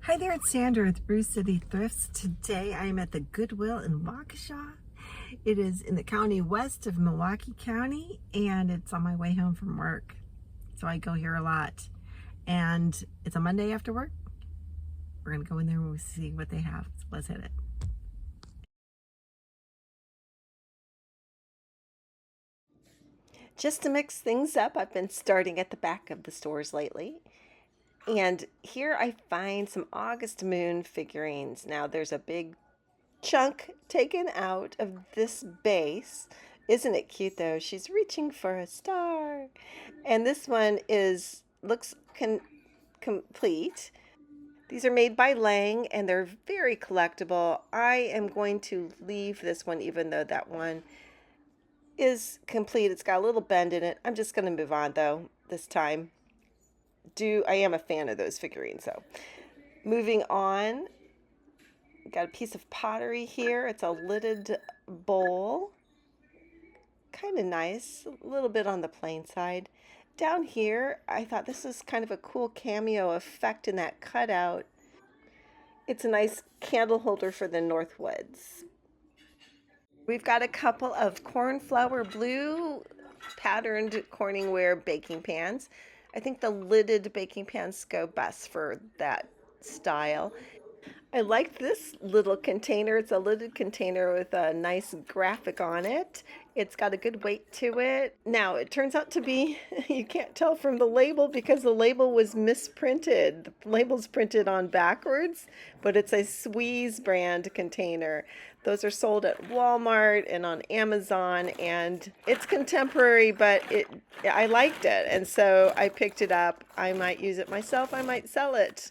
Hi there, it's Sandra with Brew City Thrifts. Today I am at the Goodwill in Waukesha. It is in the county west of Milwaukee County, and it's on my way home from work. So I go here a lot. And it's a Monday after work. We're going to go in there and we'll see what they have. So let's hit it. Just to mix things up, I've been starting at the back of the stores lately. And here I find some August moon figurines. Now there's a big chunk taken out of this base. Isn't it cute though? She's reaching for a star. And this one looks complete. These are made by Lang and they're very collectible. I am going to leave this one even though that one is complete. It's got a little bend in it. I'm just going to move on though this time. I am a fan of those figurines though. Moving on, got a piece of pottery here. It's a lidded bowl. Kind of nice, a little bit on the plain side. Down here, I thought this was kind of a cool cameo effect in that cutout. It's a nice candle holder for the Northwoods. We've got a couple of cornflower blue patterned Corningware baking pans. I think the lidded baking pans go best for that style. I like this little container. It's a lidded container with a nice graphic on it. It's got a good weight to it. Now, it turns out to be, you can't tell from the label because the label was misprinted. The label's printed on backwards, but it's a Squeeze brand container. Those are sold at Walmart and on Amazon, and it's contemporary, but I liked it, and so I picked it up. I might use it myself. I might sell it.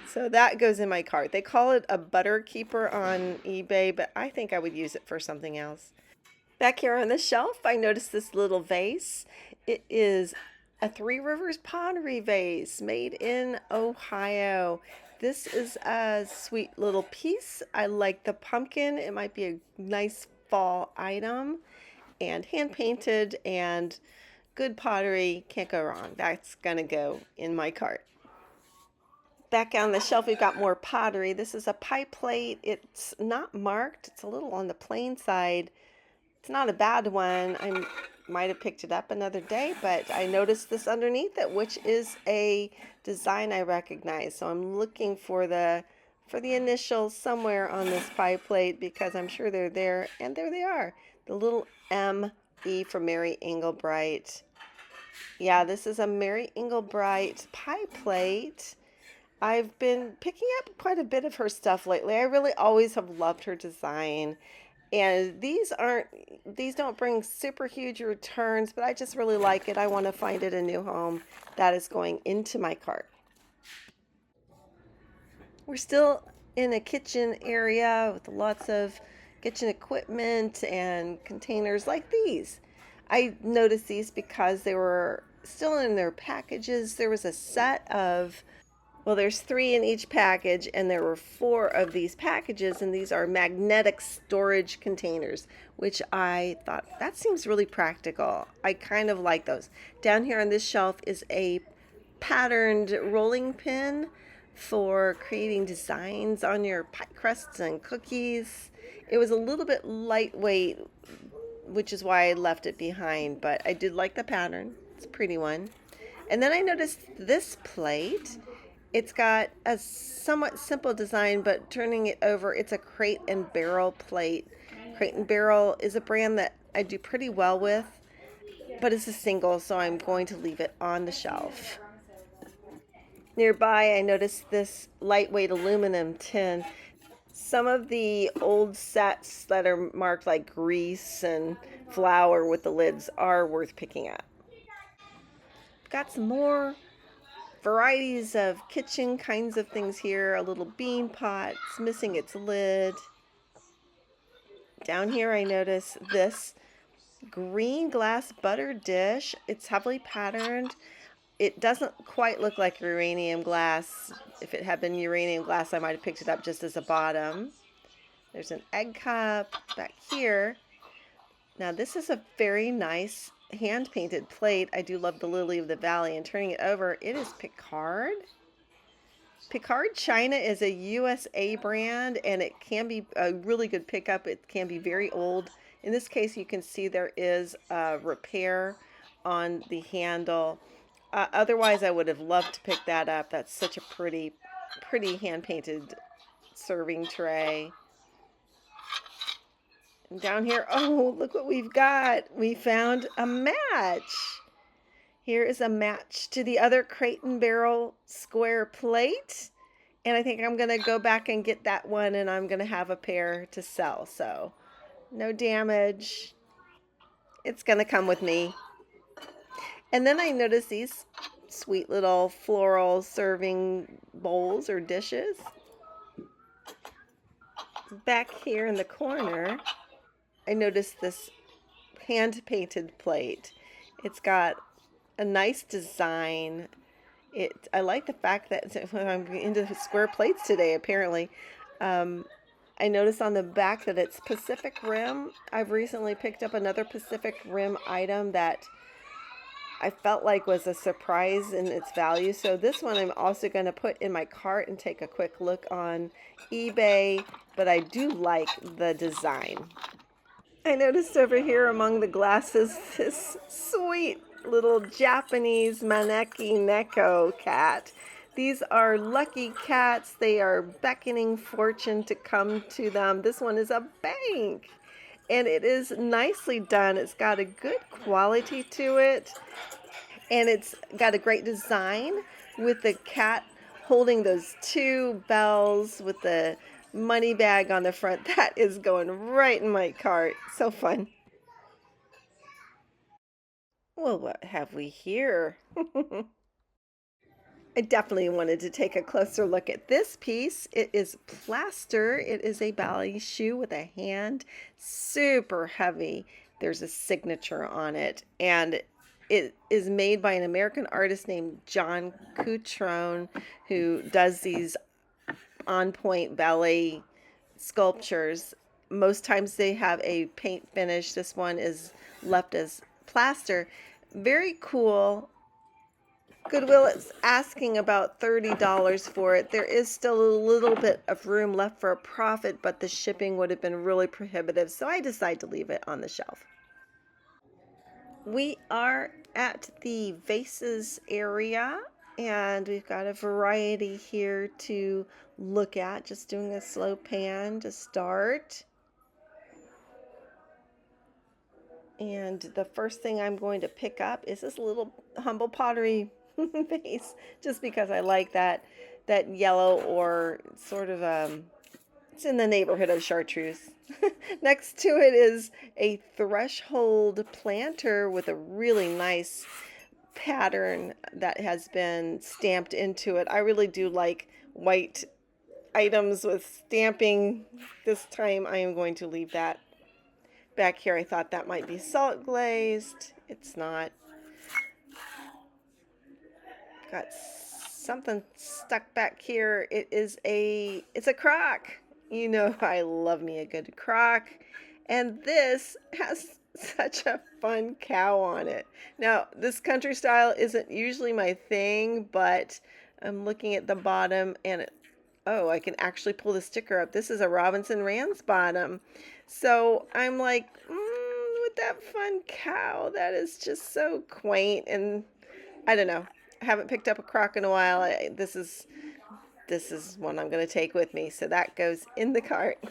So that goes in my cart. They call it a butter keeper on eBay, but I think I would use it for something else. Back here on the shelf, I noticed this little vase. It is a Three Rivers Pottery vase made in Ohio. This is a sweet little piece. I like the pumpkin. It might be a nice fall item. And hand painted and good pottery. Can't go wrong. That's going to go in my cart. Back on the shelf, we've got more pottery. This is a pie plate. It's not marked. It's a little on the plain side. It's not a bad one. I might have picked it up another day, but I noticed this underneath it, which is a design I recognize. So I'm looking for the initials somewhere on this pie plate because I'm sure they're there. And there they are. The little M.E. for Mary Engelbreit. Yeah, this is a Mary Engelbreit pie plate. I've been picking up quite a bit of her stuff lately. I really always have loved her design. And these don't bring super huge returns, but I just really like it. I want to find it a new home. That is going into my cart. We're still in a kitchen area with lots of kitchen equipment and containers like these. I noticed these because they were still in their packages. There was a set of, well, there's 3 in each package, and there were 4 of these packages, and these are magnetic storage containers, which I thought, that seems really practical. I kind of like those. Down here on this shelf is a patterned rolling pin for creating designs on your pie crusts and cookies. It was a little bit lightweight, which is why I left it behind, but I did like the pattern. It's a pretty one. And then I noticed this plate. It's got a somewhat simple design, but turning it over, it's a Crate and Barrel plate. Crate and Barrel is a brand that I do pretty well with, but it's a single, so I'm going to leave it on the shelf. Nearby, I noticed this lightweight aluminum tin. Some of the old sets that are marked like grease and flour with the lids are worth picking up. Got some more varieties of kitchen kinds of things here. A little bean pot, it's missing its lid. Down here I notice this green glass butter dish. It's heavily patterned. It doesn't quite look like uranium glass. If it had been uranium glass, I might have picked it up just as a bottom. There's an egg cup back here. Now this is a very nice hand-painted plate. I do love the lily of the valley, and turning it over, it is Picard. Picard China is a USA brand, and it can be a really good pickup. It can be very old. In this case, you can see there is a repair on the handle. Otherwise, I would have loved to pick that up. That's such a pretty hand-painted serving tray. And down here, oh, look what we've got. We found a match. Here is a match to the other Crate and Barrel square plate. And I think I'm going to go back and get that one, and I'm going to have a pair to sell. So no damage. It's going to come with me. And then I noticed these sweet little floral serving bowls or dishes. Back here in the corner, I noticed this hand-painted plate. It's got a nice design. I like the fact that I'm into square plates today, apparently. I noticed on the back that it's Pacific Rim. I've recently picked up another Pacific Rim item that I felt like was a surprise in its value. So this one I'm also going to put in my cart and take a quick look on eBay, but I do like the design. I noticed over here among the glasses this sweet little Japanese Manek Neko cat. These are lucky cats. They are beckoning fortune to come to them. This one is a bank, and it is nicely done. It's got a good quality to it, and it's got a great design with the cat holding those two bells with the money bag on the front. That is going right in my cart. So fun. Well, what have we here? I definitely wanted to take a closer look at this piece. It is plaster. It is a ballet shoe with a hand. Super heavy. There's a signature on it. And it is made by an American artist named John Cutrone, who does these on-point ballet sculptures. Most times they have a paint finish. This one is left as plaster. Very cool. Goodwill is asking about $30 for it. There is still a little bit of room left for a profit, but the shipping would have been really prohibitive, so I decided to leave it on the shelf. We are at the vases area, and we've got a variety here to look at. Just doing a slow pan to start. And the first thing I'm going to pick up is this little humble pottery vase, just because I like that yellow, or sort of it's in the neighborhood of chartreuse. Next to it is a threshold planter with a really nice pattern that has been stamped into it. I really do like white items with stamping. This time I am going to leave that back here. I thought that might be salt glazed. It's not. Got something stuck back here. It's a crock. You know, I love me a good crock. And this has such a fun cow on it. Now, this country style isn't usually my thing, but I'm looking at the bottom, and oh, I can actually pull the sticker up. This is a Robinson Ransbottom. So I'm like, with that fun cow, that is just so quaint. And I don't know. I haven't picked up a crock in a while. This is one I'm going to take with me. So that goes in the cart.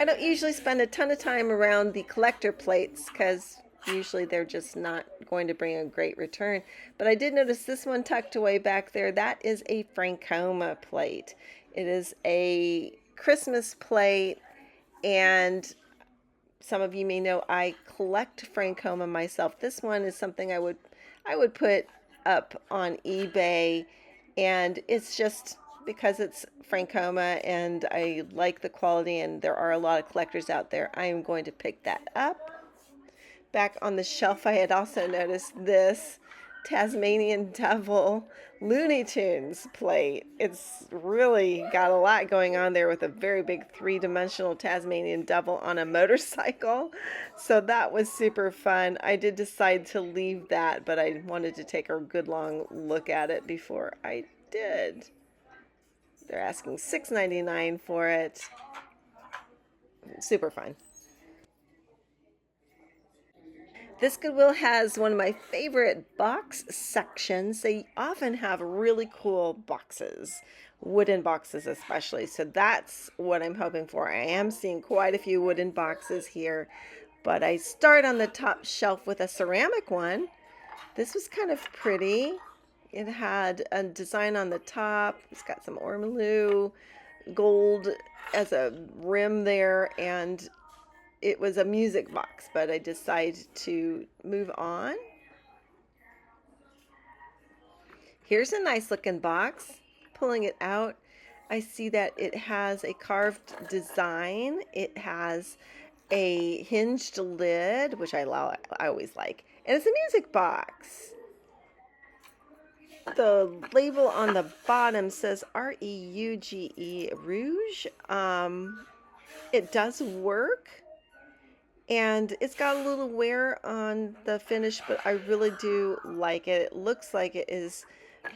I don't usually spend a ton of time around the collector plates because usually they're just not going to bring a great return. But I did notice this one tucked away back there. That is a Frankoma plate. It is a Christmas plate, and some of you may know I collect Frankoma myself. This one is something I would put up on eBay, and it's just because it's Frankoma and I like the quality, and there are a lot of collectors out there. I am going to pick that up. Back on the shelf, I had also noticed this. Tasmanian Devil Looney Tunes plate. It's really got a lot going on there with a very big three-dimensional Tasmanian Devil on a motorcycle. So that was super fun. I did decide to leave that, but I wanted to take a good long look at it before I did. They're asking $6.99 for it. Super fun. This Goodwill has one of my favorite box sections. They often have really cool boxes, wooden boxes especially. So that's what I'm hoping for. I am seeing quite a few wooden boxes here, but I start on the top shelf with a ceramic one. This was kind of pretty. It had a design on the top. It's got some ormolu gold as a rim there, and it was a music box, but I decided to move on. Here's a nice looking box. Pulling it out, I see that it has a carved design. It has a hinged lid, which I always like. And it's a music box. The label on the bottom says R-E-U-G-E, Reuge. It does work. And it's got a little wear on the finish, but I really do like it. It looks like it is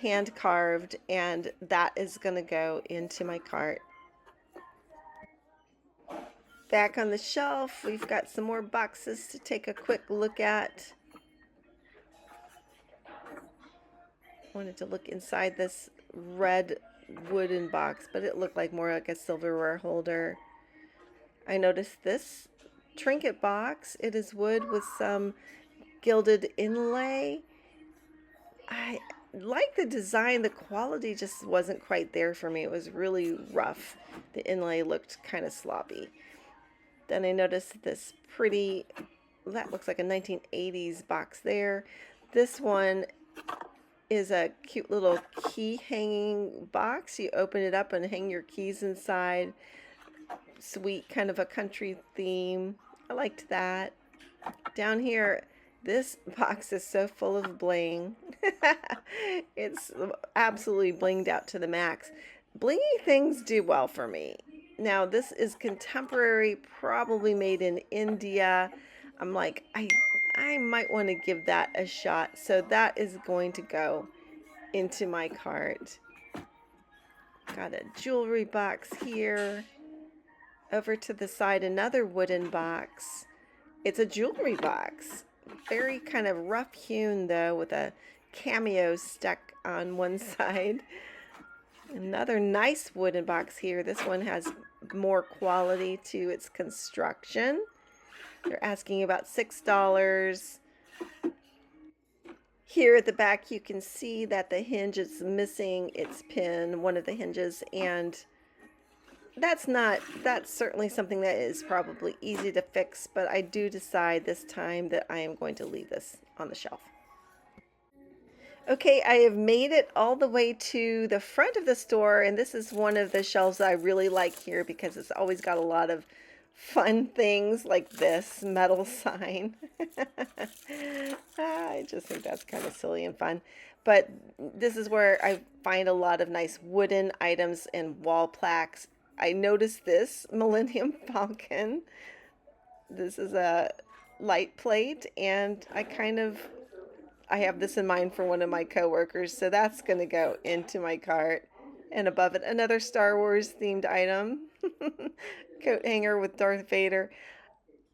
hand carved, and that is going to go into my cart. Back on the shelf, we've got some more boxes to take a quick look at. Wanted to look inside this red wooden box, but it looked like more like a silverware holder. I noticed this trinket box. It is wood with some gilded inlay. I like the design. The quality just wasn't quite there for me. It was really rough. The inlay looked kind of sloppy. Then I noticed this pretty, that looks like a 1980s box there. This one is a cute little key hanging box. You open it up and hang your keys inside. Sweet, kind of a country theme. I liked that. Down here, this box is so full of bling. It's absolutely blinged out to the max. Blingy things do well for me. Now, this is contemporary, probably made in India. I'm like, I might want to give that a shot. So that is going to go into my cart. Got a jewelry box here. Over to the side, another wooden box. It's a jewelry box. Very kind of rough hewn though, with a cameo stuck on one side. Another nice wooden box here. This one has more quality to its construction. They're asking about $6. Here at the back you can see that the hinge is missing its pin, one of the hinges, and that's certainly something that is probably easy to fix, but I do decide this time that I am going to leave this on the shelf. Okay, I have made it all the way to the front of the store, and this is one of the shelves that I really like here because it's always got a lot of fun things like this metal sign. I just think that's kind of silly and fun. But this is where I find a lot of nice wooden items and wall plaques. I noticed this Millenium Falcon. This is a light plate, and I have this in mind for one of my coworkers, so that's going to go into my cart. And above it, another Star Wars themed item. Coat hanger with Darth Vader.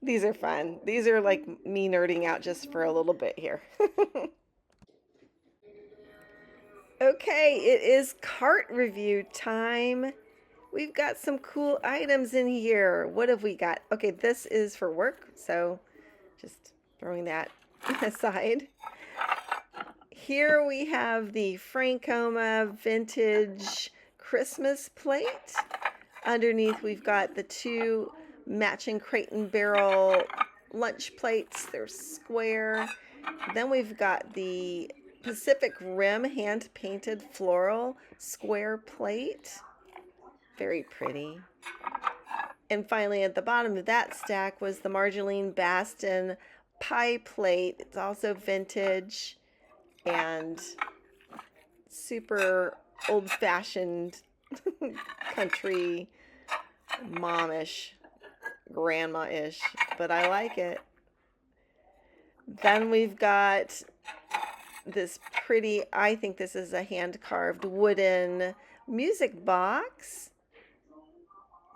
These are fun. These are like me nerding out just for a little bit here. Okay, it is cart review time. We've got some cool items in here. What have we got? Okay, this is for work, so just throwing that aside. Here we have the Frankoma vintage Christmas plate. Underneath we've got the two matching crate and barrel lunch plates. They're square. Then we've got the Pacific Rim hand painted floral square plate. Very pretty. And finally at the bottom of that stack was the Marjolaine Baston pie plate. It's also vintage. and super old-fashioned country momish, grandma-ish, but I like it. Then we've got this pretty, I think this is a hand-carved wooden music box.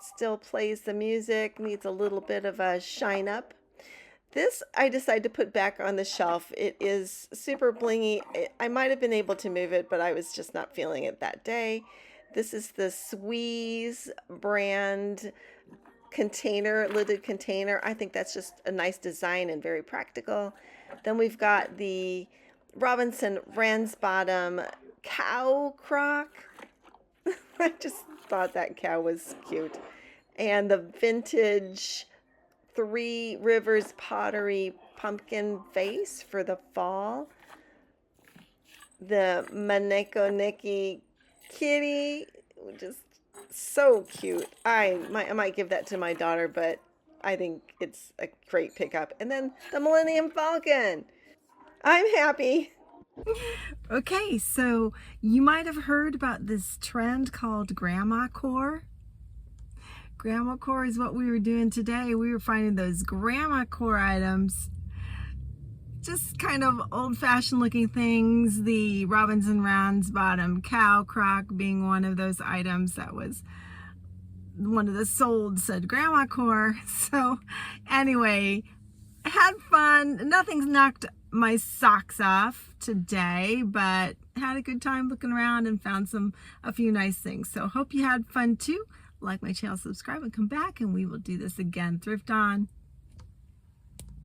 Still plays the music, needs a little bit of a shine up. This I decided to put back on the shelf. It is super blingy. I might have been able to move it, but I was just not feeling it that day. This is the Squeeze brand container, lidded container. I think that's just a nice design and very practical. Then we've got the Robinson Ransbottom cow crock. I just thought that cow was cute. And the vintage Three Rivers Pottery pumpkin vase for the fall. The Maneko Neko kitty, just so cute. I might give that to my daughter, but I think it's a great pickup. And then the Millenium Falcon. I'm happy. Okay, so you might have heard about this trend called grandma core. Grandma core is what we were doing today. We were finding those grandma core items, just kind of old-fashioned looking things. The Robinson Ransbottom cow crock being one of those items that was one of the sold said grandma core. So anyway, had fun. Nothing's knocked my socks off today, but had a good time looking around and found a few nice things. So hope you had fun too. Like my channel, subscribe, and come back, and we will do this again. Thrift on.